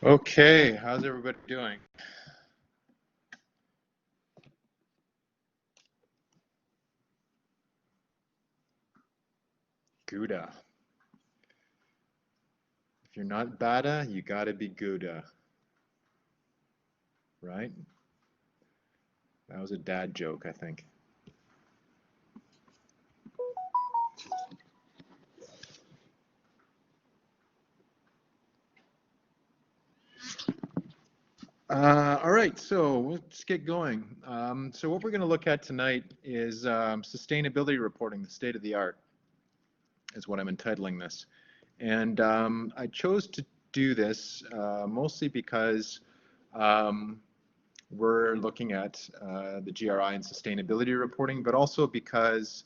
Okay, how's everybody doing? Gouda. If you're not Bada, you gotta be Gouda, right? That was a dad joke, I think. All right, so let's get going. So what we're going to look at tonight is sustainability reporting, the state of the art, is what I'm entitling this. And I chose to do this mostly because um, we're looking at the GRI and sustainability reporting, but also because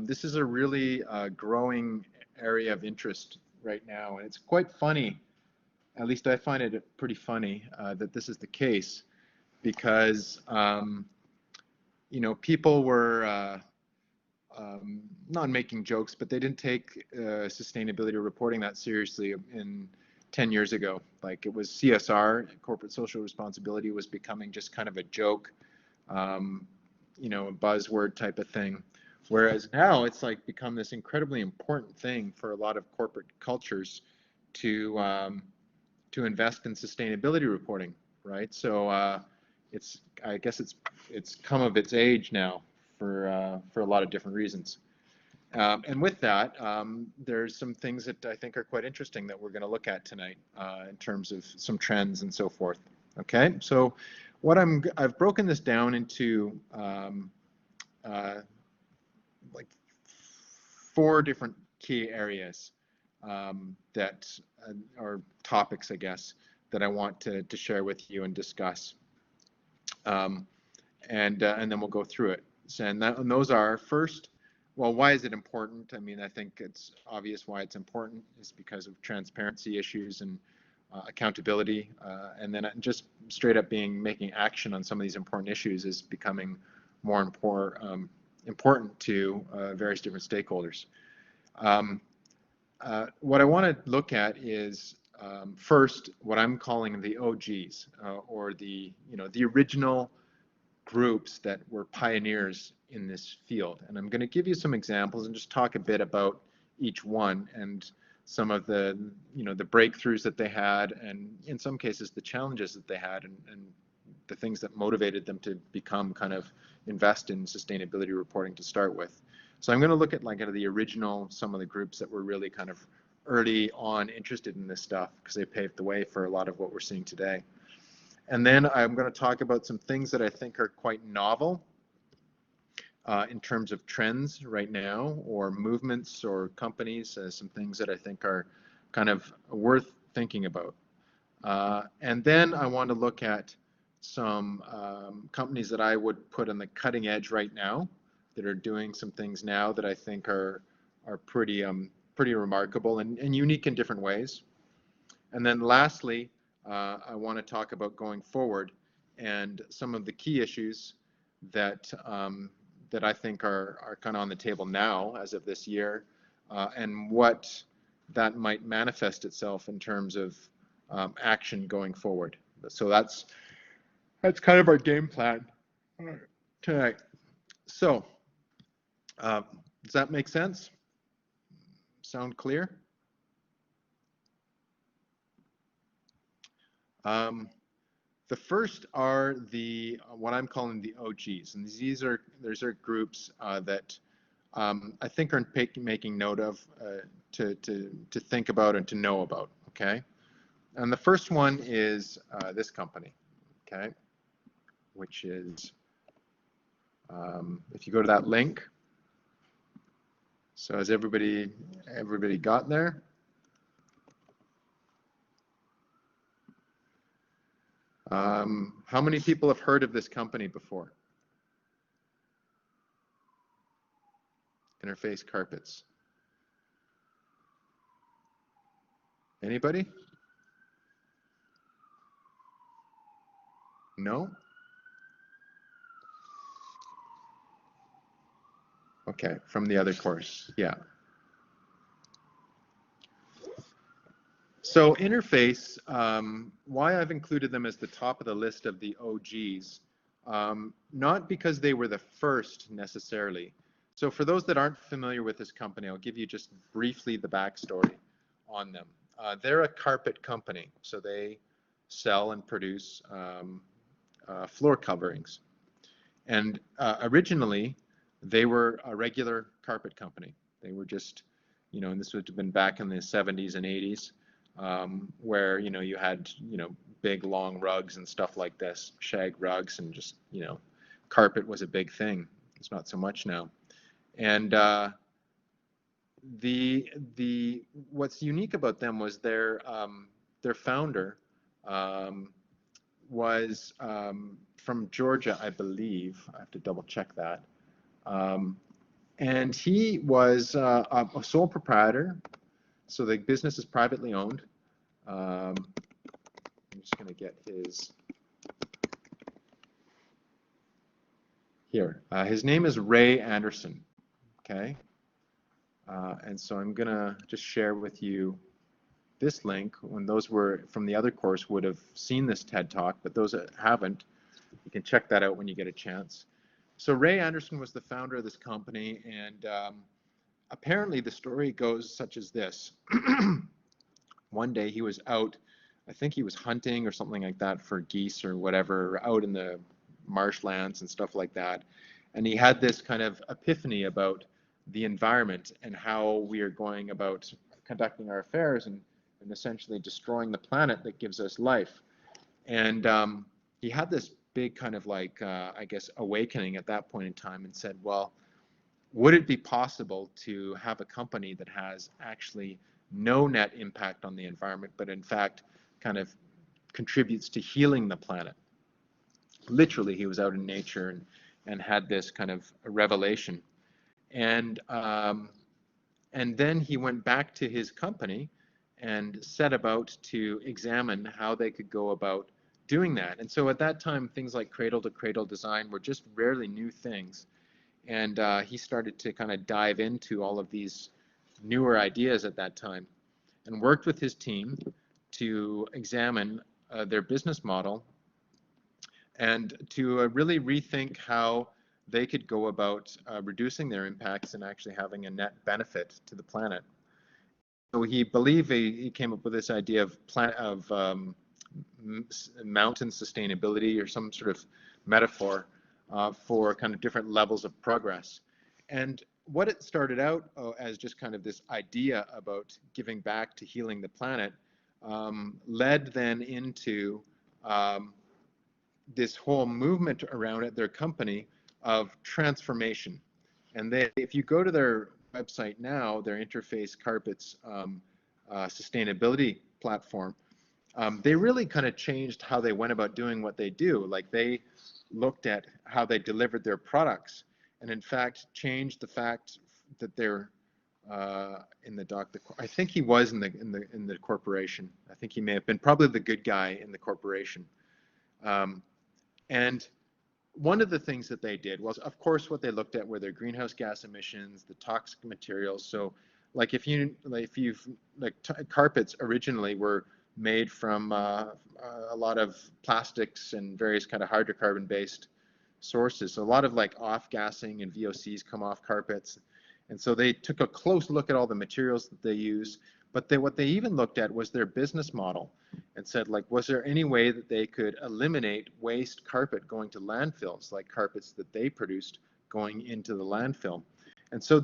this is a really growing area of interest right now. And it's quite funny, at least I find it pretty funny that this is the case because, people were not making jokes, but they didn't take sustainability reporting that seriously in 10 years ago. Like it was CSR, corporate social responsibility, was becoming just kind of a joke, a buzzword type of thing. Whereas now it's like become this incredibly important thing for a lot of corporate cultures to to invest in sustainability reporting, right? So I guess it's come of its age now for a lot of different reasons. And with that, there's some things that I think are quite interesting that we're going to look at tonight in terms of some trends and so forth. Okay, so I've broken this down into uh, like four different key areas that are topics, I guess, that I want to share with you and discuss. Um, and then we'll go through it. So, and those are first, well, why is it important? I mean, I think it's obvious why it's important is because of transparency issues and accountability, and then just straight up making action on some of these important issues is becoming more important to various different stakeholders. Um, what I want to look at is first what I'm calling the OGs, or the original groups that were pioneers in this field. And I'm going to give you some examples and just talk a bit about each one and some of the breakthroughs that they had, and in some cases the challenges that they had, and the things that motivated them to become kind of invest in sustainability reporting to start with. So I'm going to look at the original, some of the groups that were really kind of early on interested in this stuff because they paved the way for a lot of what we're seeing today. And then I'm going to talk about some things that I think are quite novel in terms of trends right now, or movements or companies, some things that I think are kind of worth thinking about. And then I want to look at some companies that I would put on the cutting edge right now that are doing some things now that I think are pretty remarkable and unique in different ways. And then lastly, I want to talk about going forward and some of the key issues that that I think are kind of on the table now as of this year, and what that might manifest itself in terms of action going forward. So that's kind of our game plan tonight. So does that make sense? Sound clear? The first are what I'm calling the OGs, and these are groups that I think are making note of, to think about and to know about. Okay, and the first one is this company. Okay, which is if you go to that link. So has everybody got there? How many people have heard of this company before? Interface Carpets. Anybody? No? Okay, from the other course, yeah. So Interface, why I've included them as the top of the list of the OGs, not because they were the first necessarily. So for those that aren't familiar with this company, I'll give you just briefly the backstory on them. They're a carpet company, so they sell and produce floor coverings. And originally, they were a regular carpet company. They were just, and this would have been back in the 70s and 80s, where, you had, big long rugs and stuff like this, shag rugs, and just, carpet was a big thing. It's not so much now. And what's unique about them was their founder was from Georgia, I believe. I have to double check that. And he was a sole proprietor, so the business is privately owned. I'm just going to get his here. His name is Ray Anderson. Okay, and so I'm going to just share with you this link. When those were from the other course would have seen this TED Talk, but those that haven't, you can check that out when you get a chance. So Ray Anderson was the founder of this company, and apparently the story goes such as this. One day he was out, I think he was hunting or something like that for geese or whatever, out in the marshlands and stuff like that. And he had this kind of epiphany about the environment and how we are going about conducting our affairs and essentially destroying the planet that gives us life. And he had this big kind of like, I guess, awakening at that point in time and said, well, would it be possible to have a company that has actually no net impact on the environment, but in fact kind of contributes to healing the planet? Literally, he was out in nature and had this kind of revelation. And then he went back to his company and set about to examine how they could go about doing that. And so at that time, things like cradle-to-cradle design were just rarely new things. And he started to kind of dive into all of these newer ideas at that time and worked with his team to examine their business model and to really rethink how they could go about reducing their impacts and actually having a net benefit to the planet. So he came up with this idea of mountain sustainability, or some sort of metaphor for kind of different levels of progress. And what it started out as just kind of this idea about giving back to healing the planet led then into this whole movement around it, their company, of transformation. And if you go to their website now, their Interface Carpets sustainability platform, they really kind of changed how they went about doing what they do. Like, they looked at how they delivered their products, and in fact changed the fact that they're in the doc. I think he was in the corporation. I think he may have been probably the good guy in the corporation. And one of the things that they did was, of course, what they looked at were their greenhouse gas emissions, the toxic materials. So, like, carpets originally were made from a lot of plastics and various kind of hydrocarbon-based sources. So a lot of like off-gassing and VOCs come off carpets. And so they took a close look at all the materials that they use. But what they even looked at was their business model and said, like, was there any way that they could eliminate waste carpet going to landfills, like carpets that they produced going into the landfill? And so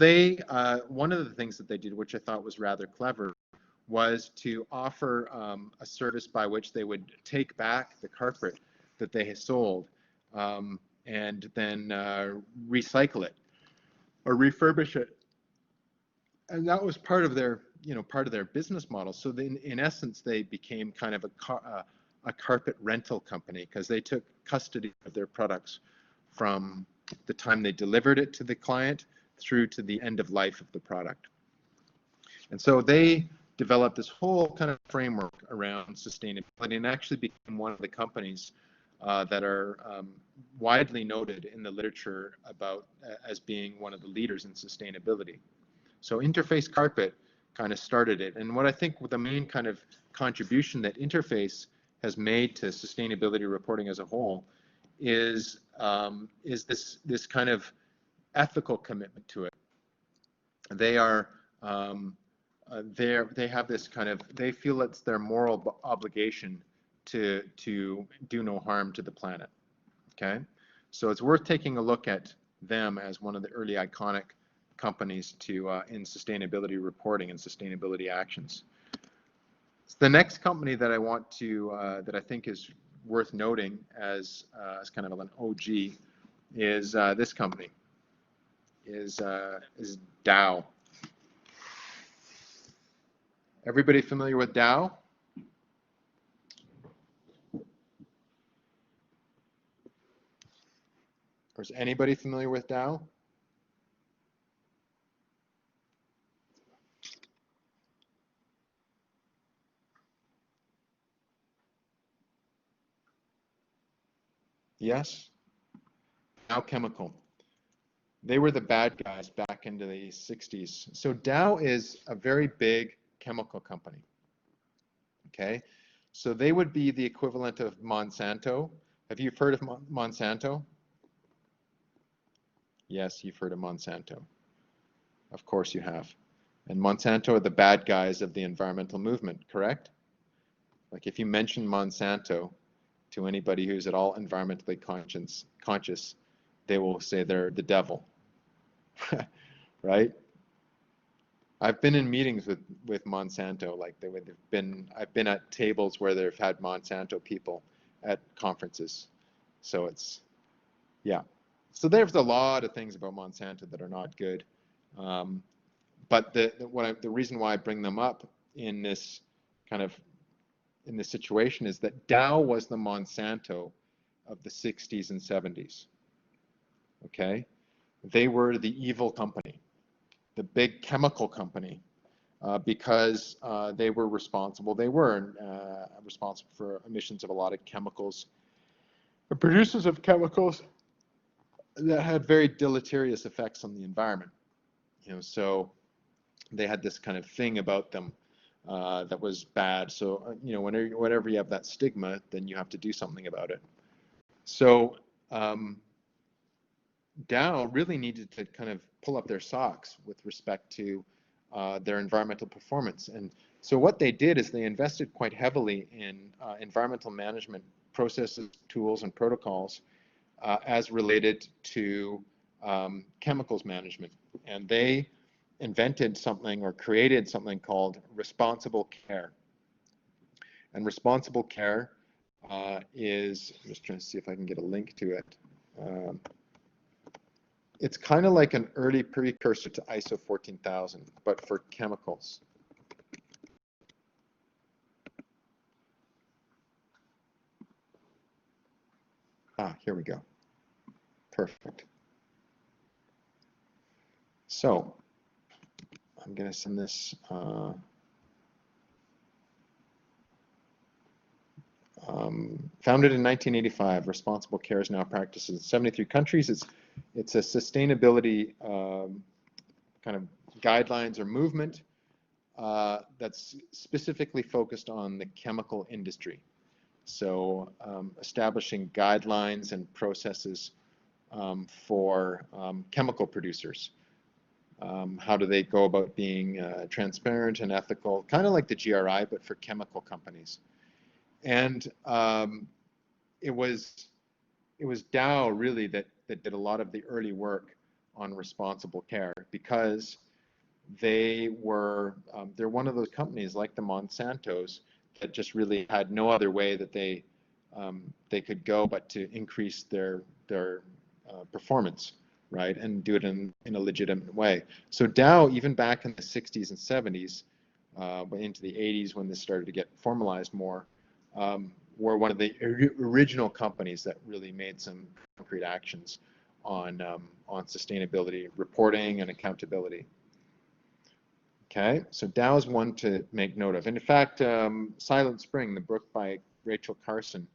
one of the things that they did, which I thought was rather clever, was to offer a service by which they would take back the carpet that they had sold and then recycle it or refurbish it. And that was part of their business model. So in essence, they became kind of a carpet rental company, because they took custody of their products from the time they delivered it to the client through to the end of life of the product. And so they developed this whole kind of framework around sustainability, and actually became one of the companies that are widely noted in the literature about as being one of the leaders in sustainability. So Interface Carpet kind of started it. And what I think the main kind of contribution that Interface has made to sustainability reporting as a whole is this kind of ethical commitment to it. They are they have this kind of, they feel it's their moral obligation to do no harm to the planet. Okay, so it's worth taking a look at them as one of the early iconic companies to in sustainability reporting and sustainability actions. The next company that I want to that I think is worth noting as kind of an OG is this company is Dow. Everybody familiar with Dow? Or is anybody familiar with Dow? Yes? Dow Chemical. They were the bad guys back into the 60s. So Dow is a very big chemical company. Okay? So they would be the equivalent of Monsanto. Have you heard of Monsanto? Yes, you've heard of Monsanto. Of course you have. And Monsanto are the bad guys of the environmental movement, correct? Like if you mention Monsanto to anybody who's at all environmentally conscious, they will say they're the devil, right? I've been in meetings with Monsanto, like I've been at tables where they've had Monsanto people at conferences. So it's, yeah. So there's a lot of things about Monsanto that are not good. But the reason why I bring them up in this kind of, in this situation is that Dow was the Monsanto of the 60s and 70s. Okay? They were the evil company, the big chemical company, because they were responsible. They were responsible for emissions of a lot of chemicals, the producers of chemicals that had very deleterious effects on the environment. You know, so they had this kind of thing about them that was bad. So you know, whenever you have that stigma, then you have to do something about it. So Dow really needed to kind of pull up their socks with respect to their environmental performance. And so what they did is they invested quite heavily in environmental management processes, tools, and protocols as related to chemicals management. And they invented something or created something called responsible care. And responsible care is, I'm just trying to see if I can get a link to it. It's kind of like an early precursor to ISO 14000, but for chemicals. Here we go. Perfect. So I'm going to send this. Founded in 1985, Responsible Care is now practiced in 73 countries. It's a sustainability kind of guidelines or movement that's specifically focused on the chemical industry. So establishing guidelines and processes for chemical producers. How do they go about being transparent and ethical, kind of like the GRI, but for chemical companies. And it was Dow really that did a lot of the early work on responsible care, because they're one of those companies like the Monsantos that just really had no other way that they could go but to increase their performance, right, and do it in a legitimate way. So Dow, even back in the 60s and 70s, into the 80s when this started to get formalized more, were one of the original companies that really made some concrete actions on sustainability reporting and accountability. Okay, so Dow is one to make note of. And in fact, Silent Spring, the book by Rachel Carson,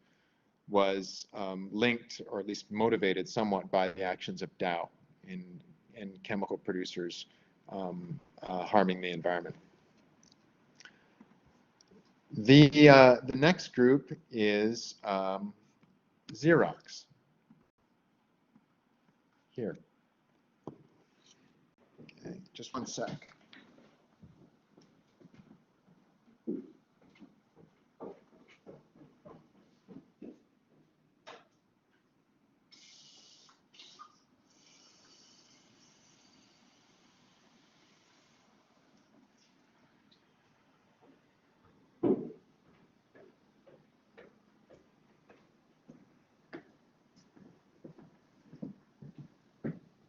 was linked, or at least motivated somewhat, by the actions of Dow in chemical producers harming the environment. The next group is Xerox. Here. Okay, just one sec.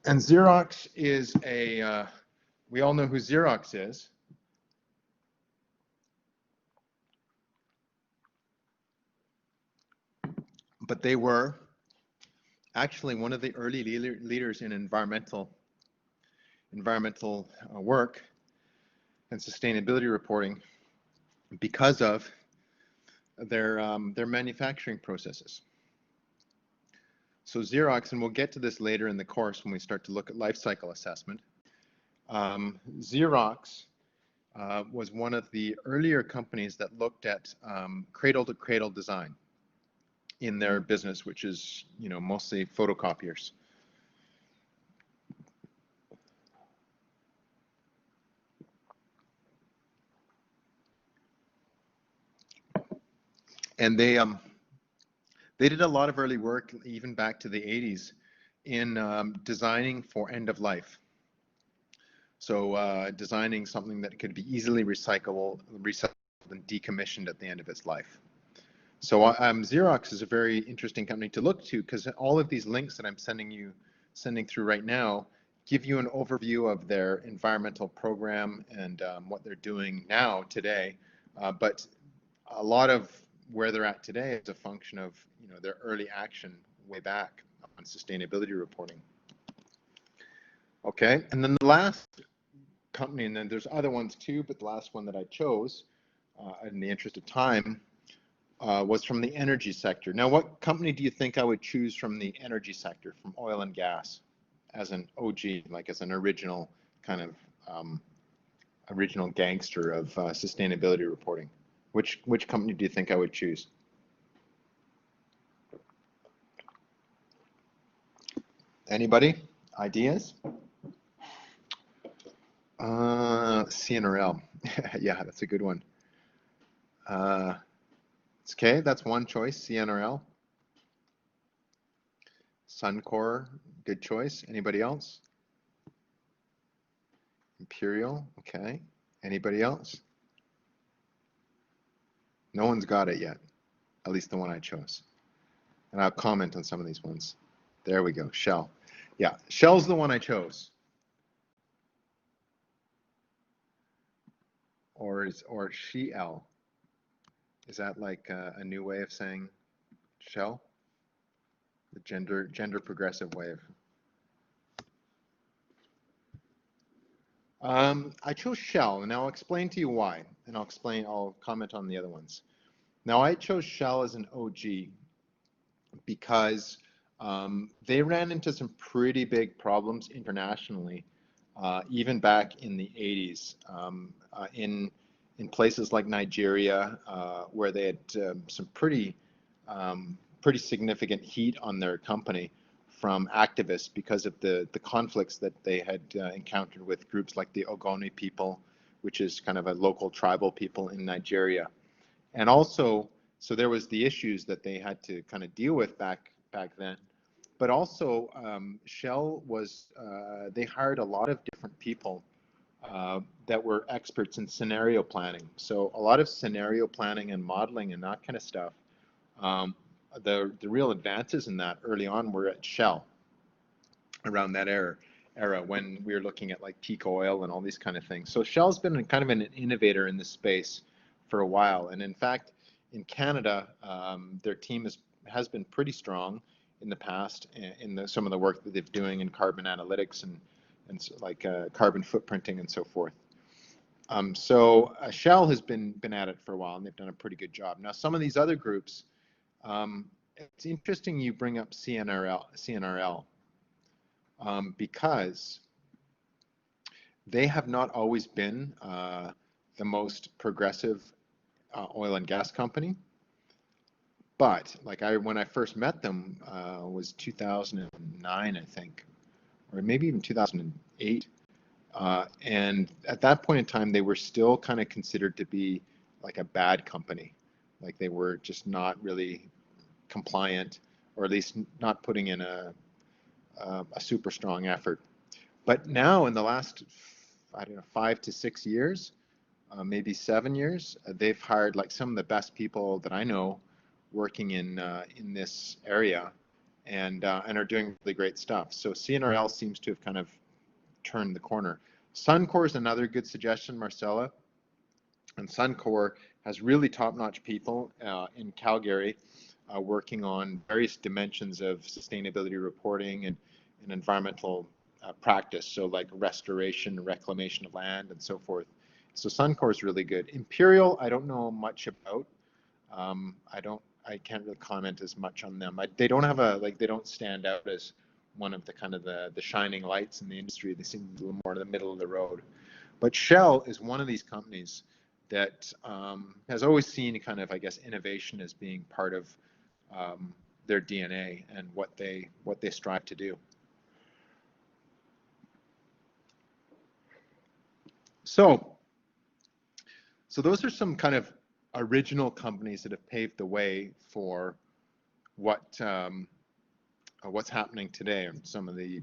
And Xerox is we all know who Xerox is. But they were actually one of the early leaders in environmental work and sustainability reporting because of their manufacturing processes. So Xerox, and we'll get to this later in the course when we start to look at life cycle assessment. Xerox was one of the earlier companies that looked at cradle-to-cradle design in their business, which is mostly photocopiers. And they did a lot of early work, even back to the 80s, in designing for end of life. So designing something that could be easily recyclable and decommissioned at the end of its life. So Xerox is a very interesting company to look to because all of these links that I'm sending through right now give you an overview of their environmental program and what they're doing now today. But a lot of where they're at today is a function of their early action way back on sustainability reporting. Okay, and then the last company, and then there's other ones too, but the last one that I chose in the interest of time was from the energy sector. Now, what company do you think I would choose from the energy sector, from oil and gas, as an OG, like as an original kind of original gangster of sustainability reporting? Which company do you think I would choose? Anybody? Ideas? CNRL. Yeah, that's a good one. It's okay, that's one choice, CNRL. Suncor, good choice. Anybody else? Imperial, okay. Anybody else? No one's got it yet, at least the one I chose. And I'll comment on some of these ones. There we go, Shell. Yeah, Shell's the one I chose. Or Shell. Is that like a new way of saying Shell? The gender progressive way of. I chose Shell, and I'll explain to you why, and I'll comment on the other ones. Now, I chose Shell as an OG because they ran into some pretty big problems internationally, even back in the 80s, in places like Nigeria, where they had some pretty significant heat on their company from activists because of the conflicts that they had encountered with groups like the Ogoni people, which is kind of a local tribal people in Nigeria. And also, so there was the issues that they had to kind of deal with back then. But also, Shell was, they hired a lot of different people that were experts in scenario planning. So a lot of scenario planning and modeling and that kind of stuff. The real advances in that early on were at Shell around that era when we were looking at like peak oil and all these kind of things. So Shell's been kind of an innovator in this space for a while. And in fact, in Canada, their team has been pretty strong in the past in some of the work that they're doing in carbon analytics and like carbon footprinting and so forth. So Shell has been at it for a while, and they've done a pretty good job. Now, some of these other groups, it's interesting you bring up CNRL because they have not always been the most progressive oil and gas company. But like when I first met them was 2009, I think, or maybe even 2008. And at that point in time, they were still kind of considered to be like a bad company. Like they were just not really compliant, or at least not putting in a super strong effort. But now in the last, I don't know, 5 to 6 years, maybe 7 years, they've hired like some of the best people that I know working in this area, and are doing really great stuff. So CNRL seems to have kind of turned the corner. Suncor is another good suggestion, Marcella. And Suncor has really top-notch people in Calgary working on various dimensions of sustainability reporting and environmental practice, so like restoration, reclamation of land, and so forth. So Suncor is really good. Imperial, I don't know much about. I can't really comment as much on them. They don't have they don't stand out as one of the kind of the shining lights in the industry. They seem a little more in the middle of the road. But Shell is one of these companies that has always seen kind of, I guess, innovation as being part of their DNA and what they strive to do. So those are some kind of original companies that have paved the way for what's happening today, and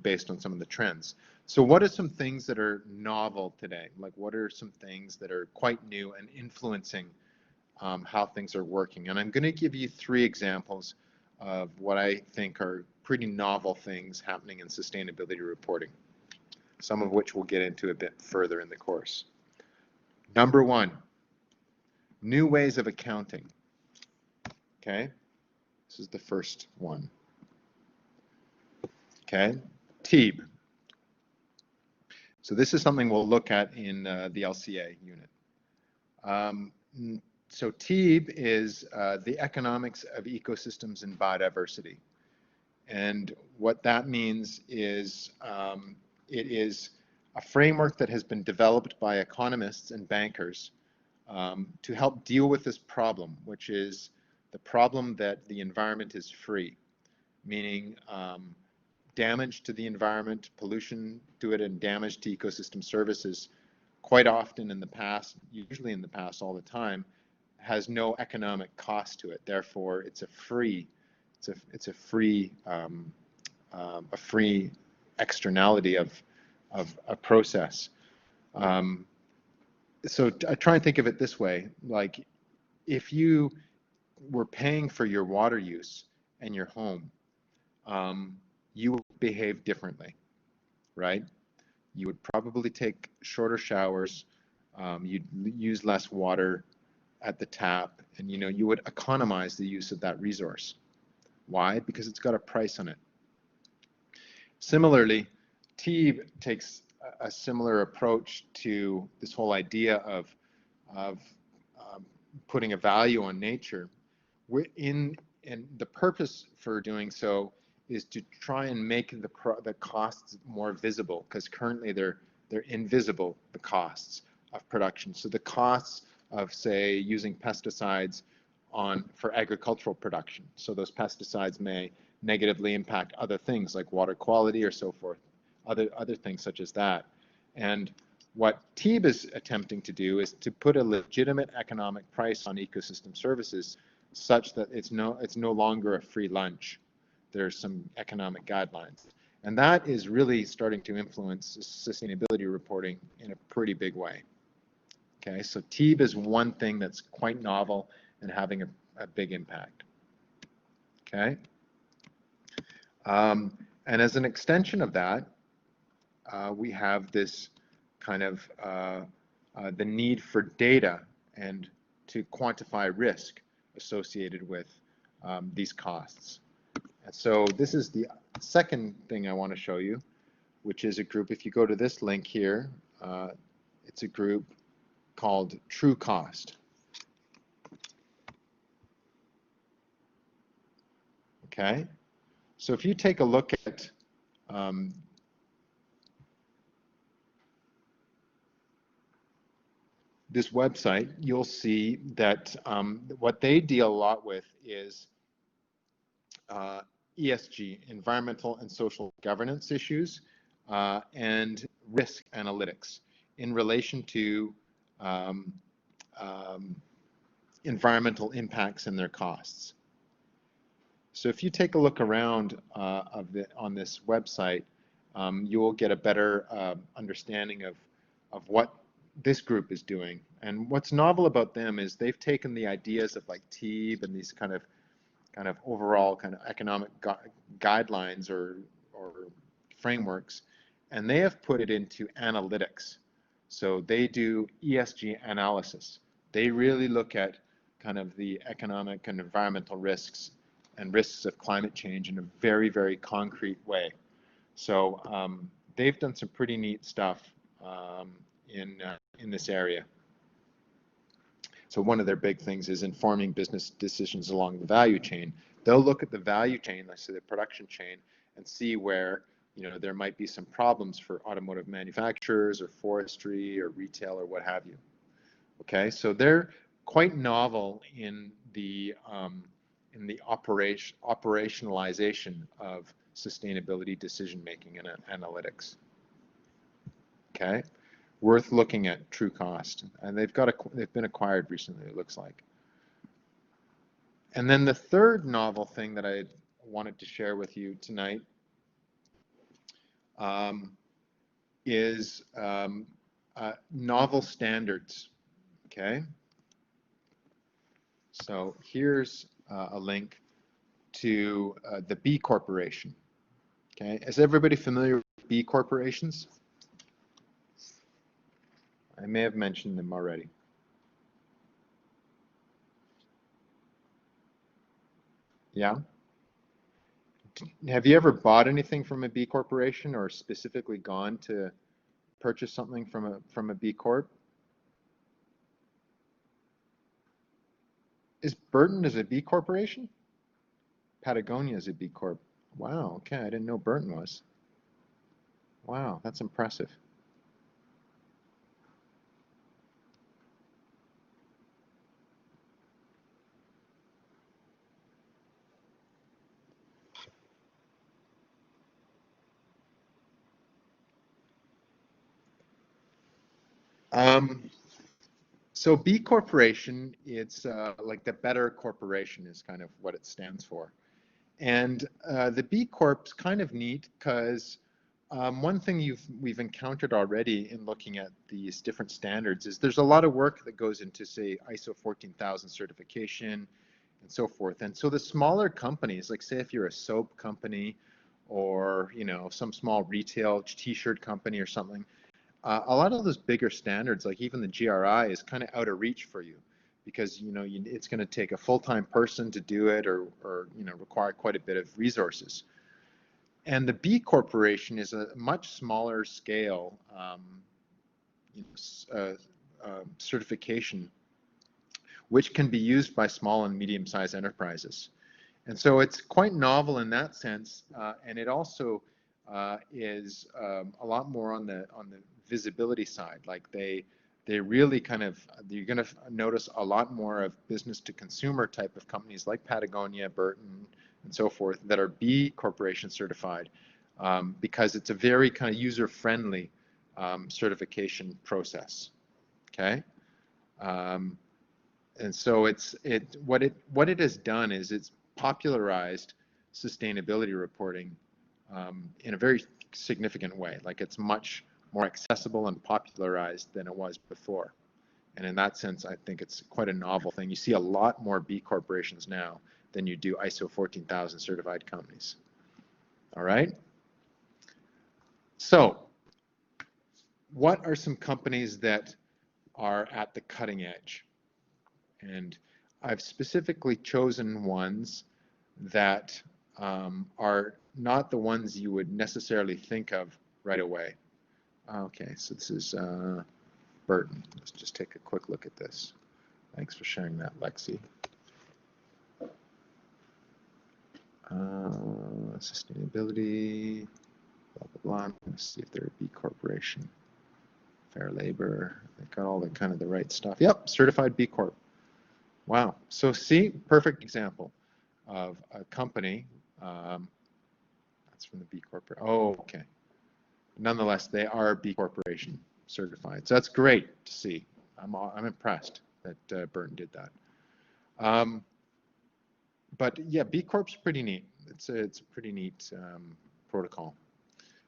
based on some of the trends. So what are some things that are novel today? Like what are some things that are quite new and influencing how things are working? And I'm going to give you 3 examples of what I think are pretty novel things happening in sustainability reporting, some of which we'll get into a bit further in the course. Number 1, new ways of accounting. Okay, this is the first one. Okay, TEEB. So this is something we'll look at in the LCA unit. So TEEB is the economics of ecosystems and biodiversity. And what that means is it is a framework that has been developed by economists and bankers to help deal with this problem, which is the problem that the environment is free, meaning damage to the environment, pollution to it, and damage to ecosystem services quite often in the past, usually in the past all the time, has no economic cost to it. Therefore, it's a free externality of a process. So I try and think of it this way: like if you were paying for your water use and your home, you would behave differently, right? You would probably take shorter showers, you'd use less water at the tap, and you would economize the use of that resource. Why? Because it's got a price on it. Similarly, TEEB takes a similar approach to this whole idea of putting a value on nature. And the purpose for doing so is to try and make the costs more visible, because currently they're invisible, the costs of production. So the costs of, say, using pesticides for agricultural production. So those pesticides may negatively impact other things like water quality or so forth, other things such as that. And what TEEB is attempting to do is to put a legitimate economic price on ecosystem services such that it's no longer a free lunch. There's some economic guidelines. And that is really starting to influence sustainability reporting in a pretty big way. Okay, so TEEB is one thing that's quite novel and having a big impact. Okay. And as an extension of that, we have this kind of the need for data and to quantify risk associated with these costs. And so this is the second thing I want to show you, which is a group. If you go to this link here, it's a group called TrueCost. Okay, so if you take a look at this website, you'll see that what they deal a lot with is ESG, environmental and social governance issues, and risk analytics in relation to um, um, environmental impacts and their costs. So if you take a look around on this website, you will get a better understanding of what this group is doing. And what's novel about them is they've taken the ideas of like TEEB and these kind of overall kind of economic guidelines or frameworks, and they have put it into analytics. So they do ESG analysis. They really look at kind of the economic and environmental risks and risks of climate change in a very, very concrete way. So they've done some pretty neat stuff in this area. So one of their big things is informing business decisions along the value chain. They'll look at the value chain, let's say the production chain, and see where there might be some problems for automotive manufacturers or forestry or retail or what have you. Okay, so they're quite novel in the operationalization of sustainability decision making and analytics. Okay. Worth looking at Trucost, and they've been acquired recently, it looks like. And then the third novel thing that I wanted to share with you tonight is novel standards. Okay, so here's a link to the B Corporation. Okay, is everybody familiar with B corporations? I may have mentioned them already. Yeah? Have you ever bought anything from a B corporation or specifically gone to purchase something from a B Corp? Is Burton a B corporation? Patagonia is a B Corp. Wow, okay, I didn't know Burton was. Wow, that's impressive. So B Corporation, it's like the better corporation is kind of what it stands for. And the B Corp's kind of neat because one thing we've encountered already in looking at these different standards is there's a lot of work that goes into, say, ISO 14000 certification and so forth. And so the smaller companies, like say if you're a soap company or some small retail t-shirt company or something, a lot of those bigger standards, like even the GRI, is kind of out of reach for you because it's going to take a full-time person to do it or require quite a bit of resources. And the B Corporation is a much smaller scale certification, which can be used by small and medium-sized enterprises. And so it's quite novel in that sense, and it also is a lot more on the visibility side. Like they really kind of, you're going to notice a lot more of business to consumer type of companies like Patagonia, Burton, and so forth that are B Corporation certified because it's a very kind of user-friendly certification process. Okay, and so what it has done is it's popularized sustainability reporting in a very significant way. Like it's much more accessible and popularized than it was before. And in that sense, I think it's quite a novel thing. You see a lot more B corporations now than you do ISO 14000 certified companies. All right. So what are some companies that are at the cutting edge? And I've specifically chosen ones that are not the ones you would necessarily think of right away. Okay, so this is Burton. Let's just take a quick look at this. Thanks for sharing that, Lexi. Sustainability, blah, blah, blah. Let's see if they're a B corporation. fair labor. They got all the kind of the right stuff. Yep, certified B Corp. Wow. So see, perfect example of a company. That's from the B Corp. Oh, okay. Nonetheless, they are B Corporation certified. So that's great to see. I'm impressed that Burton did that. But yeah, B Corp's pretty neat. It's a pretty neat protocol.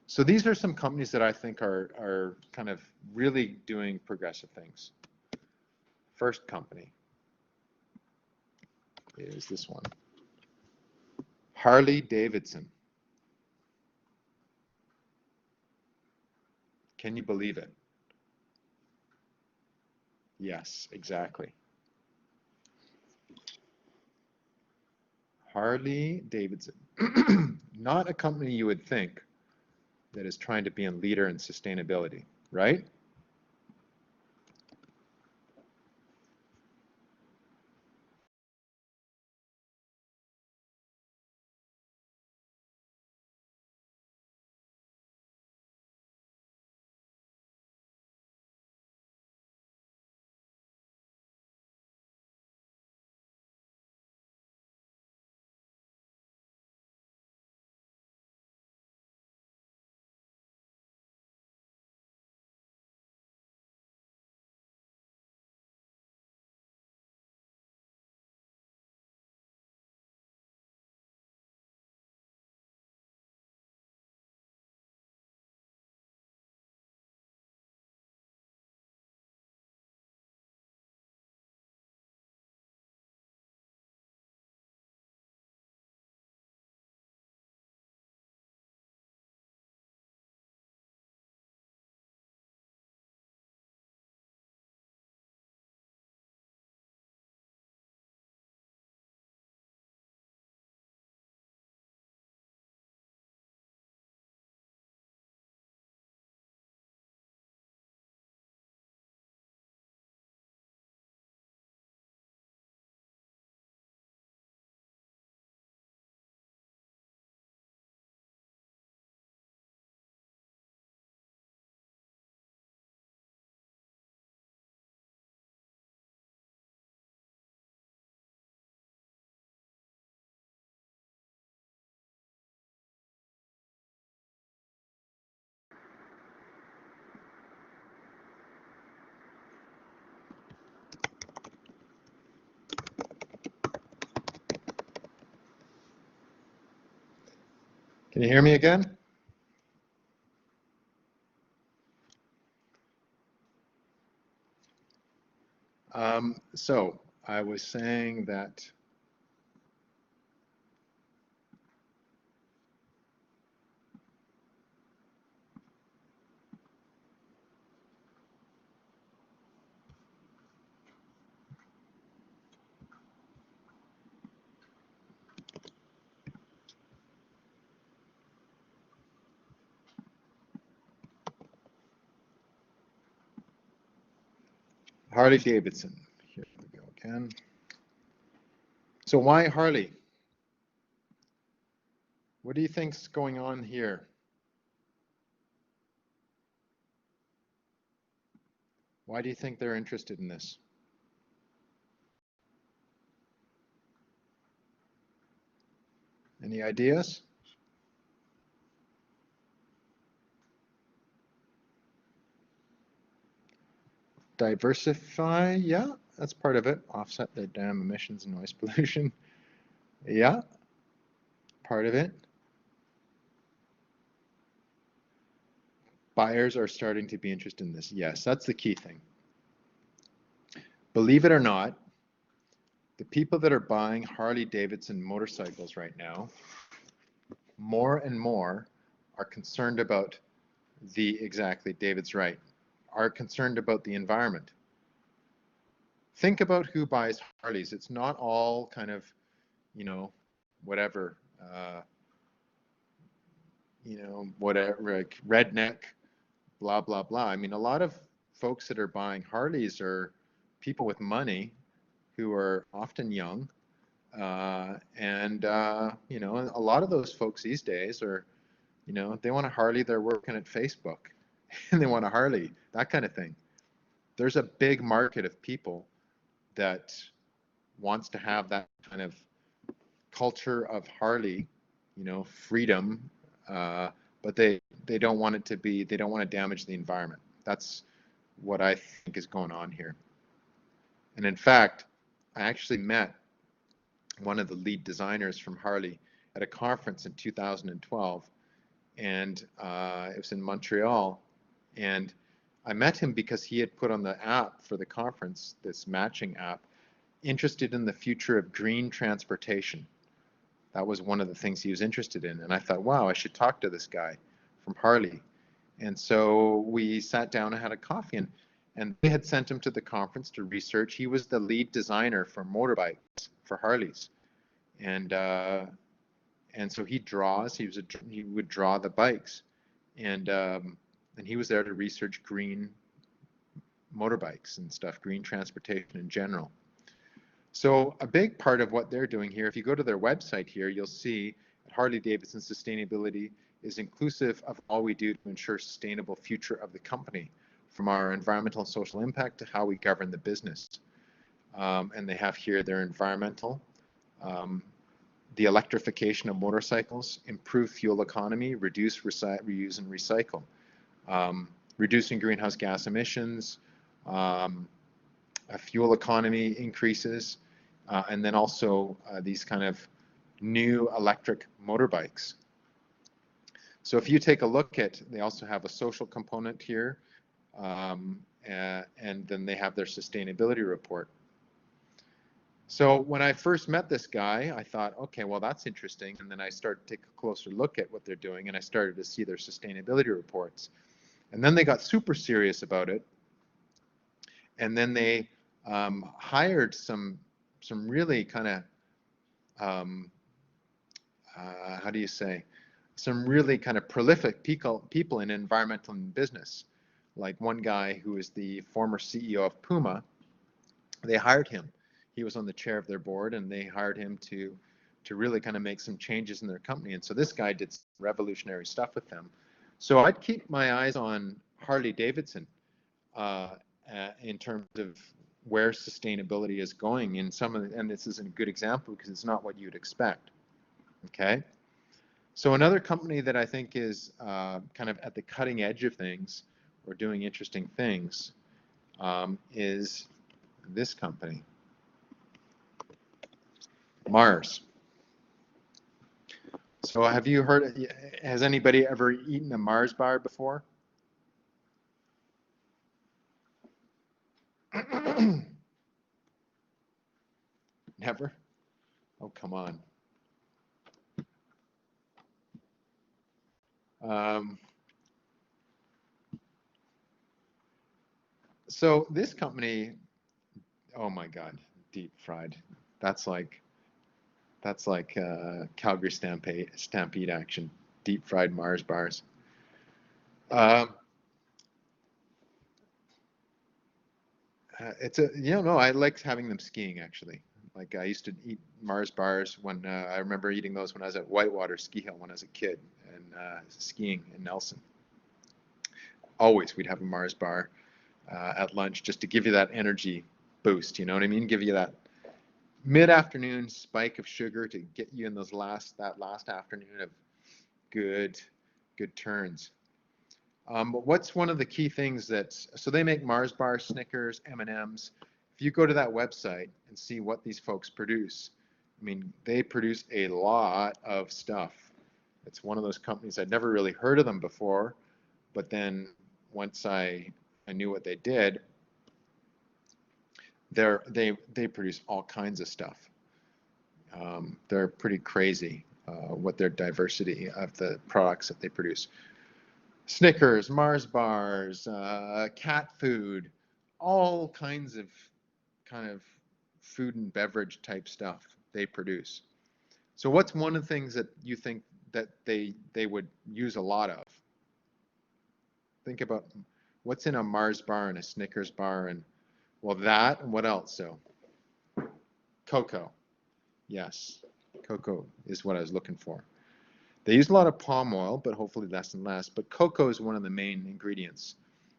So these are some companies that I think are kind of really doing progressive things. First company is this one, Harley Davidson. Can you believe it? Yes, exactly. Harley Davidson. Not a company you would think that is trying to be a leader in sustainability, right? Can you hear me again? So I was saying that Harley Davidson. Here we go again. So why Harley? What do you think's going on here? Why do you think they're interested in this? Any ideas? Diversify, yeah, that's part of it. Offset the dam emissions and noise pollution. Yeah, part of it. Buyers are starting to be interested in this. Yes, that's the key thing. Believe it or not, the people that are buying Harley Davidson motorcycles right now, more and more are concerned about exactly, David's right, are concerned about the environment. Think about who buys Harleys. It's not all kind of, whatever, whatever, like redneck, blah, blah, blah. I mean, a lot of folks that are buying Harleys are people with money who are often young. And a lot of those folks these days are, they want a Harley, they're working at Facebook. and they want a Harley, that kind of thing. There's a big market of people that wants to have that kind of culture of Harley, freedom, but they don't want it to be, they don't want to damage the environment. That's what I think is going on here. And in fact, I actually met one of the lead designers from Harley at a conference in 2012, and it was in Montreal. And I met him because he had put on the app for the conference, this matching app, interested in the future of green transportation. That was one of the things he was interested in. And I thought, wow, I should talk to this guy from Harley. And so we sat down and had a coffee, and they had sent him to the conference to research. He was the lead designer for motorbikes for Harleys. And so he draws, he would draw the bikes. And he was there to research green motorbikes and stuff, green transportation in general. So a big part of what they're doing here, if you go to their website here, you'll see Harley-Davidson sustainability is inclusive of all we do to ensure sustainable future of the company, from our environmental and social impact to how we govern the business. And they have here their environmental, the electrification of motorcycles, improve fuel economy, reduce, reuse, and recycle, reducing greenhouse gas emissions, fuel economy increases, and then also these kind of new electric motorbikes. So if you take a look at, they also have a social component here, and then they have their sustainability report. So when I first met this guy, I thought, okay, well, that's interesting. And then I started to take a closer look at what they're doing, and I started to see their sustainability reports. And then they got super serious about it. And then they hired some really kind of, how do you say, some really kind of prolific people in environmental and business. Like one guy who is the former CEO of Puma, they hired him. He was on the chair of their board, and they hired him to really kind of make some changes in their company. And so this guy did some revolutionary stuff with them. So I'd keep my eyes on Harley-Davidson in terms of where sustainability is going in some of the, and this isn't a good example because it's not what you'd expect. Okay. So another company that I think is kind of at the cutting edge of things or doing interesting things is this company, Mars. So have you heard, has anybody ever eaten a Mars bar before? Never? Oh, come on. So this company, oh my God, deep fried. That's like Calgary Stampede action, deep fried Mars bars. It's a, no, I liked having them skiing actually. Like I used to eat Mars bars when I remember eating those when I was at Whitewater Ski Hill when I was a kid and skiing in Nelson. Always we'd have a Mars bar at lunch just to give you that energy boost, you know what I mean? Give you that mid-afternoon spike of sugar to get you in that last afternoon of good turns. But what's one of the key things so they make Mars bars, Snickers, M&Ms. If you go to that website and see what these folks produce, I mean, they produce a lot of stuff. It's one of those companies I'd never really heard of them before, but then once I knew what they did, they produce all kinds of stuff. They're pretty crazy what their diversity of the products that they produce. Snickers, Mars bars, cat food, all kinds of kind of food and beverage type stuff they produce. So what's one of the things that you think that they would use a lot of? Think about what's in a Mars bar and a Snickers bar, and well, that and what else? So cocoa. Yes, cocoa is what I was looking for. They use a lot of palm oil, but hopefully less and less. But cocoa is one of the main ingredients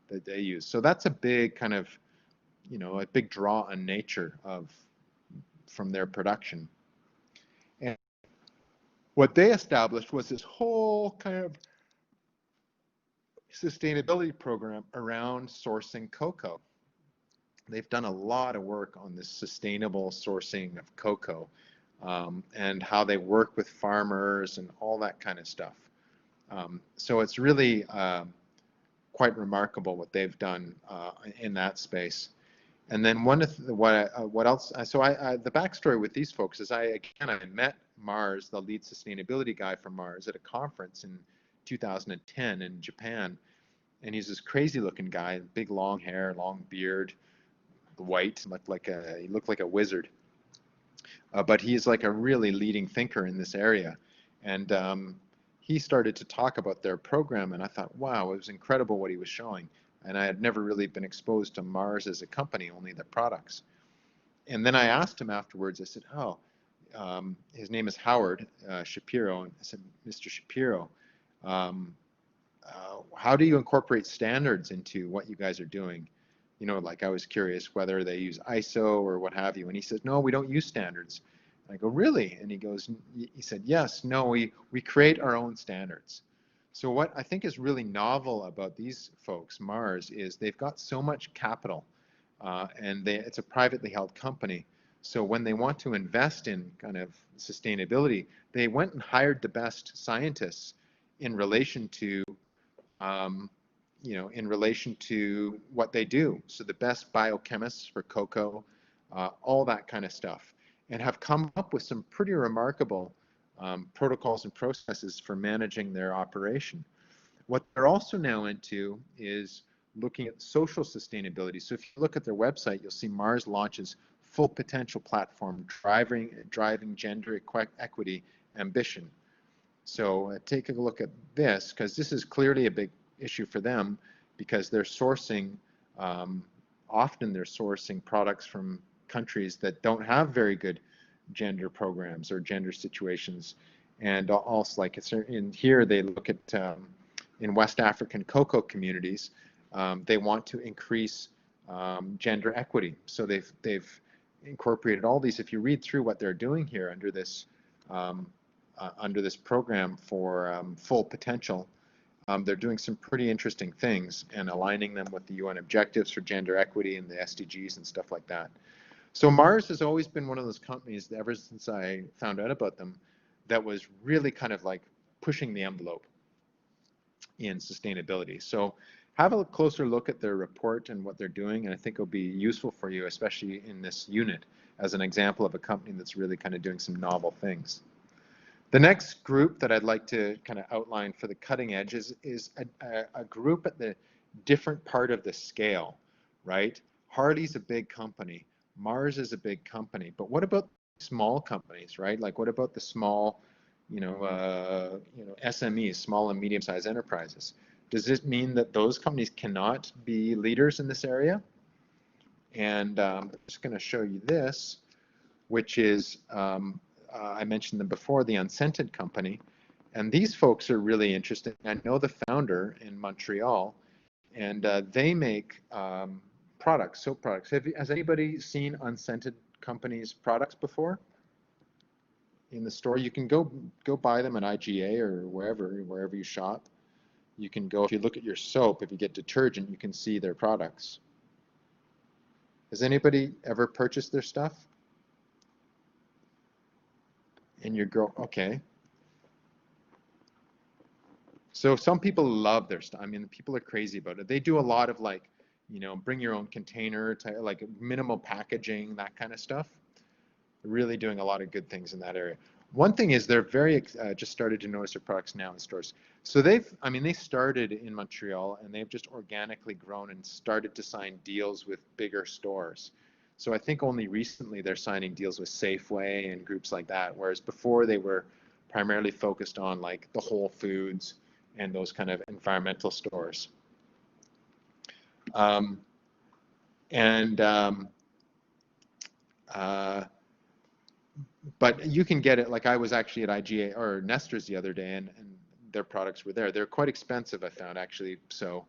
that they use. So that's a big kind of, a big draw on nature from their production. And what they established was this whole kind of sustainability program around sourcing cocoa. They've done a lot of work on this sustainable sourcing of cocoa, and how they work with farmers and all that kind of stuff. So it's really quite remarkable what they've done in that space. And then what else? So the backstory with these folks is I met Mars, the lead sustainability guy from Mars, at a conference in 2010 in Japan, and he's this crazy looking guy, big long hair, long beard, white, he looked like a wizard. But he's like a really leading thinker in this area, and he started to talk about their program, and I thought, wow, it was incredible what he was showing. And I had never really been exposed to Mars as a company, only their products. And then I asked him afterwards, I said, oh, his name is Howard Shapiro. And I said, Mr. Shapiro, how do you incorporate standards into what you guys are doing? Like I was curious whether they use ISO or what have you. And he says, no, we don't use standards. And I go, really? And he said, yes, no, we create our own standards. So what I think is really novel about these folks, Mars, is they've got so much capital, and it's a privately held company. So when they want to invest in kind of sustainability, they went and hired the best scientists in relation to, in relation to what they do. So the best biochemists for cocoa, all that kind of stuff, and have come up with some pretty remarkable protocols and processes for managing their operation. What they're also now into is looking at social sustainability. So if you look at their website, you'll see Mars launches full potential platform driving gender equity ambition. So take a look at this, because this is clearly a big issue for them, because they're sourcing, often they're sourcing products from countries that don't have very good gender programs or gender situations. And also, like in here, they look at in West African cocoa communities, they want to increase gender equity. So they've incorporated all these. If you read through what they're doing here under this program for full potential, they're doing some pretty interesting things and aligning them with the UN objectives for gender equity and the SDGs and stuff like that. So Mars has always been one of those companies, ever since I found out about them, that was really kind of like pushing the envelope in sustainability. So have a closer look at their report and what they're doing, and I think it'll be useful for you, especially in this unit, as an example of a company that's really kind of doing some novel things. The next group that I'd like to kind of outline for the cutting edge is a group at the different part of the scale, right? Harley's a big company. Mars is a big company. But what about small companies, right? Like what about the small, SMEs, small and medium-sized enterprises? Does it mean that those companies cannot be leaders in this area? And I'm just going to show you this, which is, I mentioned them before, the Unscented Company. And these folks are really interesting. I know the founder in Montreal, and they make products, soap products. Has anybody seen Unscented Company's products before in the store? You can go buy them at IGA or wherever you shop. You can go, if you look at your soap, if you get detergent, you can see their products. Has anybody ever purchased their stuff? And your girl, okay. So some people love their stuff. I mean, people are crazy about it. They do a lot of like, bring your own container, like minimal packaging, that kind of stuff. They're really doing a lot of good things in that area. One thing is they're very, just started to notice their products now in stores. So they started in Montreal, and they've just organically grown and started to sign deals with bigger stores. So I think only recently they're signing deals with Safeway and groups like that, whereas before they were primarily focused on like the Whole Foods and those kind of environmental stores. but you can get it. Like I was actually at IGA or Nesters the other day, and their products were there. They're quite expensive, I found actually. So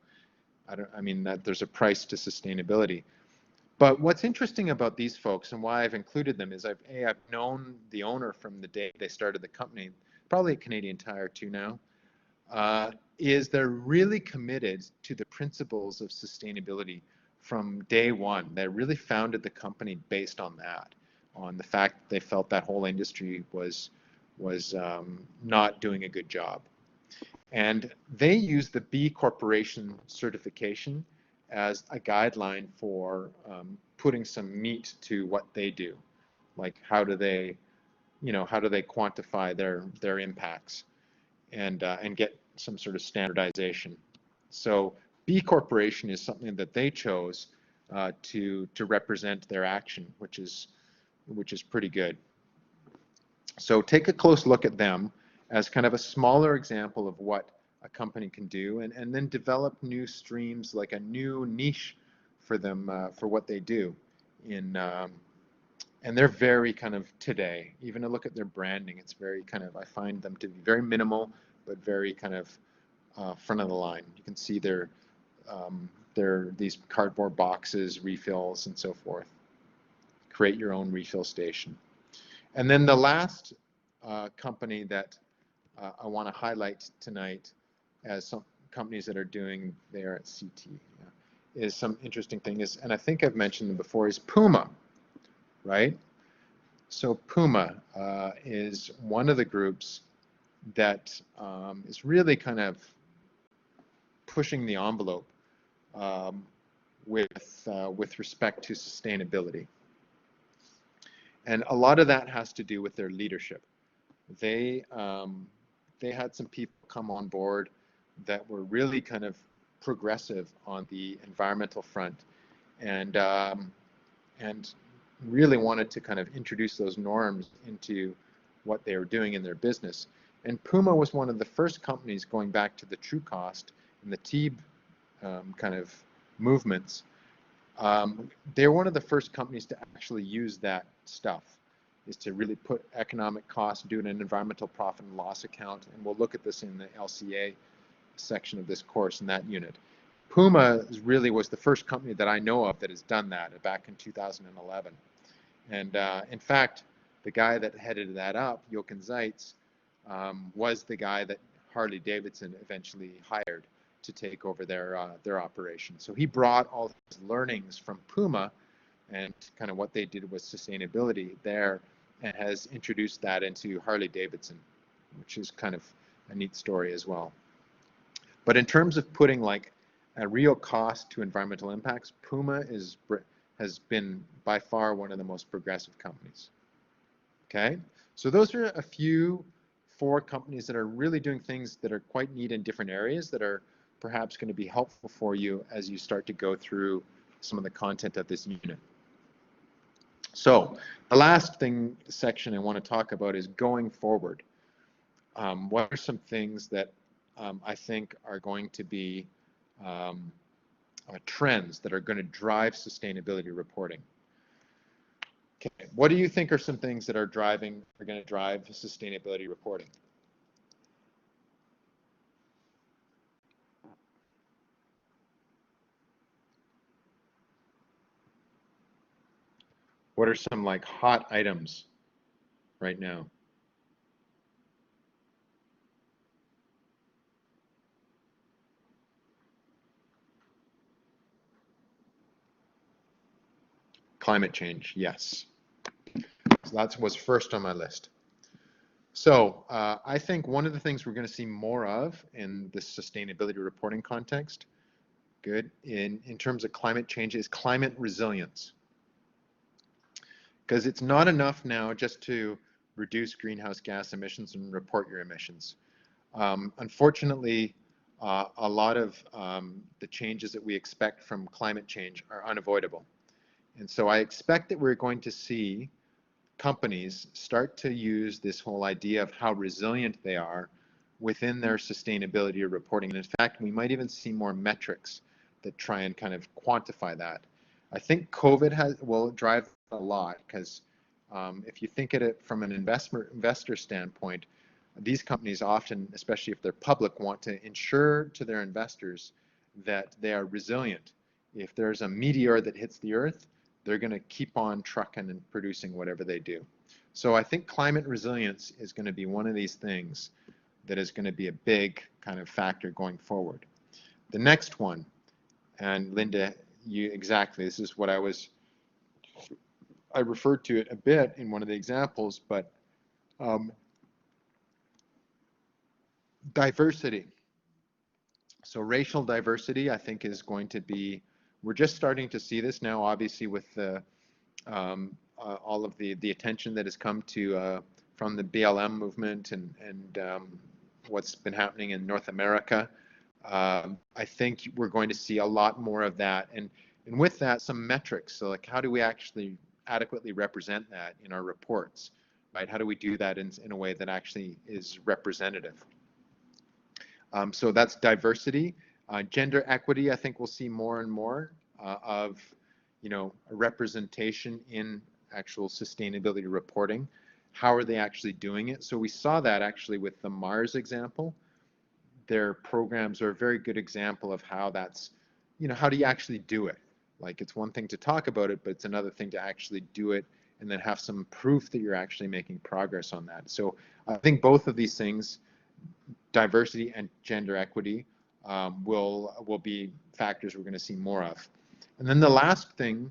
I mean that there's a price to sustainability. But what's interesting about these folks and why I've included them is I've known the owner from the day they started the company, probably at Canadian Tire too now, is they're really committed to the principles of sustainability from day one. They really founded the company based on that, on the fact that they felt that whole industry was not doing a good job. And they use the B Corporation certification as a guideline for putting some meat to what they do. Like how do they, how do they quantify their impacts and get some sort of standardization. So B Corporation is something that they chose to represent their action, which is pretty good. So take a close look at them as kind of a smaller example of what a company can do, and then develop new streams, like a new niche for them for what they do. And they're very kind of today. Even to look at their branding, it's very kind of, I find them to be very minimal, but very kind of front of the line. You can see their these cardboard boxes, refills, and so forth. Create your own refill station. And then the last company that I want to highlight tonight as some companies that are doing there at CT is some interesting thing is, and I think I've mentioned them before, is Puma, right? So Puma is one of the groups that is really kind of pushing the envelope with respect to sustainability. And a lot of that has to do with their leadership. They had some people come on board that were really kind of progressive on the environmental front, and really wanted to kind of introduce those norms into what they were doing in their business. And Puma was one of the first companies, going back to the True Cost and the TEEB kind of movements. They're one of the first companies to actually use that stuff, is to really put economic costs, do an environmental profit and loss account. And we'll look at this in the LCA section of this course in that unit. Puma really was the first company that I know of that has done that back in 2011. And in fact, the guy that headed that up, Jochen Zeitz, was the guy that Harley Davidson eventually hired to take over their operation. So he brought all his learnings from Puma and kind of what they did with sustainability there, and has introduced that into Harley Davidson, which is kind of a neat story as well. But in terms of putting like a real cost to environmental impacts, Puma has been by far one of the most progressive companies. Okay, so those are a few 4 companies that are really doing things that are quite neat in different areas that are perhaps going to be helpful for you as you start to go through some of the content of this unit. So the last section I want to talk about is going forward. What are some things that I think are going to be trends that are going to drive sustainability reporting? Okay, what do you think are some things that are going to drive sustainability reporting? What are some like hot items right now? Climate change, yes. So that was first on my list. So I think one of the things we're going to see more of in this sustainability reporting context, in terms of climate change, is climate resilience. Because it's not enough now just to reduce greenhouse gas emissions and report your emissions. Unfortunately, a lot of the changes that we expect from climate change are unavoidable. And so I expect that we're going to see companies start to use this whole idea of how resilient they are within their sustainability reporting. And in fact, we might even see more metrics that try and kind of quantify that. I think COVID will drive a lot, because If you think at it from an investor standpoint, these companies often, especially if they're public, want to ensure to their investors that they are resilient. If there's a meteor that hits the Earth, they're going to keep on trucking and producing whatever they do. So I think climate resilience is going to be one of these things that is going to be a big kind of factor going forward. The next one, and Linda, this is what I referred to it a bit in one of the examples, but diversity. So racial diversity, I think, is going to be, we're just starting to see this now, obviously, with the all of the attention that has come to from the BLM movement and what's been happening in North America. I think we're going to see a lot more of that, and with that, some metrics. So, like, how do we actually adequately represent that in our reports, right? How do we do that in a way that actually is representative? So that's diversity. Gender equity, I think we'll see more and more of, a representation in actual sustainability reporting. How are they actually doing it? So we saw that actually with the Mars example. Their programs are a very good example of how that's, how do you actually do it? Like, it's one thing to talk about it, but it's another thing to actually do it and then have some proof that you're actually making progress on that. So I think both of these things, diversity and gender equity, will be factors we're going to see more of. And then the last thing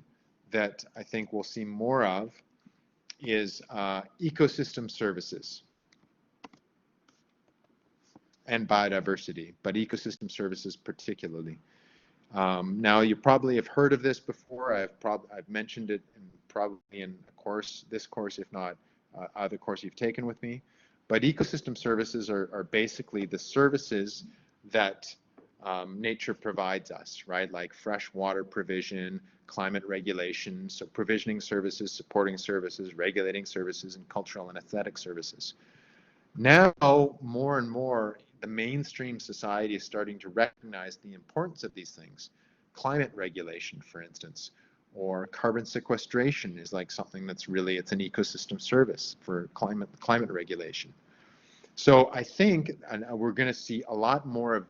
that I think we'll see more of is ecosystem services and biodiversity, but ecosystem services particularly. Now, you probably have heard of this before. I've mentioned it probably in this course, if not other course you've taken with me. But ecosystem services are basically the services that nature provides us, right? Like fresh water provision, climate regulation, so provisioning services, supporting services, regulating services, and cultural and aesthetic services. Now, more and more, the mainstream society is starting to recognize the importance of these things. Climate regulation, for instance, or carbon sequestration is like something that's really, it's an ecosystem service for climate regulation. So I think we're going to see a lot more of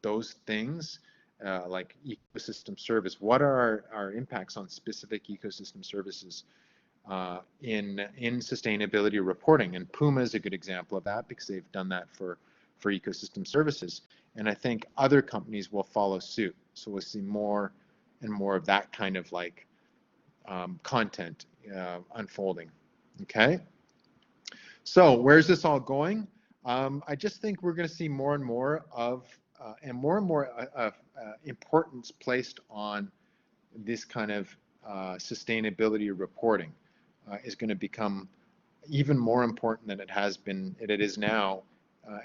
those things, like ecosystem service. What are our impacts on specific ecosystem services in sustainability reporting? And Puma is a good example of that because they've done that for ecosystem services. And I think other companies will follow suit. So we'll see more and more of that kind of like content unfolding. Okay. So where's this all going? I just think we're going to see more and more of importance placed on this kind of sustainability reporting. Is going to become even more important than it is now,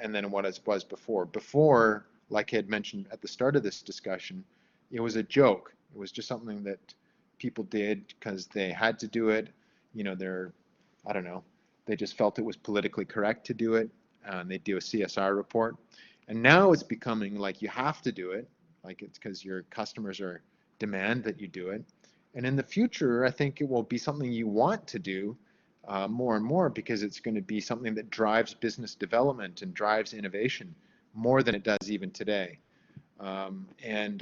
and then what it was before. Before, like I had mentioned at the start of this discussion, it was a joke. It was just something that people did because they had to do it. I don't know, they just felt it was politically correct to do it. They'd do a CSR report. And now it's becoming like you have to do it, like it's because your customers demand that you do it. And in the future, I think it will be something you want to do more and more because it's going to be something that drives business development and drives innovation more than it does even today. And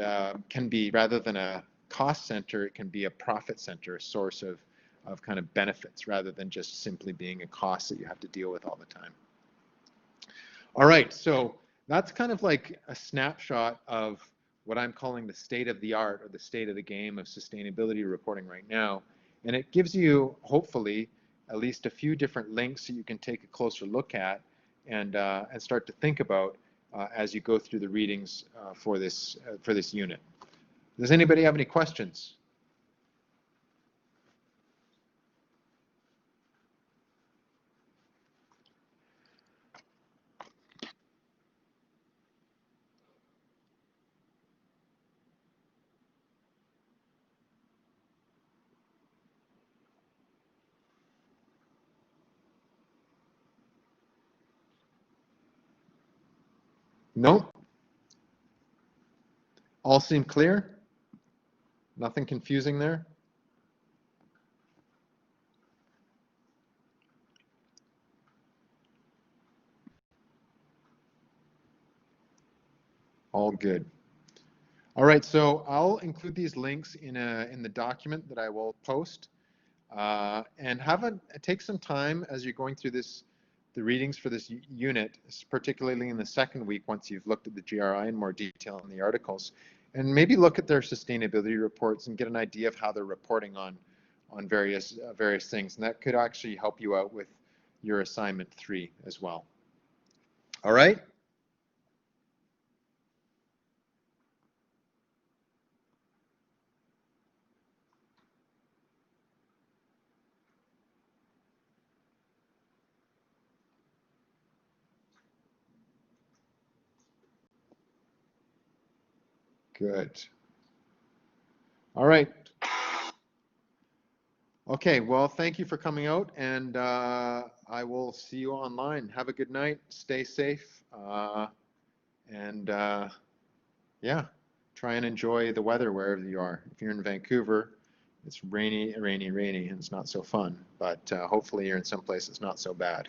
can be, rather than a cost center, it can be a profit center, a source of kind of benefits rather than just simply being a cost that you have to deal with all the time. All right, so that's kind of like a snapshot of what I'm calling the state of the art or the state of the game of sustainability reporting right now. And it gives you, hopefully, at least a few different links that you can take a closer look at and start to think about as you go through the readings for this unit. Does anybody have any questions? No? All seem clear? Nothing confusing there? All good. All right, so I'll include these links in the document that I will post, and take some time as you're going through the readings for this unit, particularly in the second week once you've looked at the GRI in more detail in the articles, and maybe look at their sustainability reports and get an idea of how they're reporting on various things, and that could actually help you out with your assignment 3 as well. All right. Good. All right. Okay, well, thank you for coming out, and I will see you online. Have a good night. Stay safe. And yeah, try and enjoy the weather wherever you are. If you're in Vancouver, it's rainy, rainy, rainy, and it's not so fun. But hopefully you're in some place that's not so bad.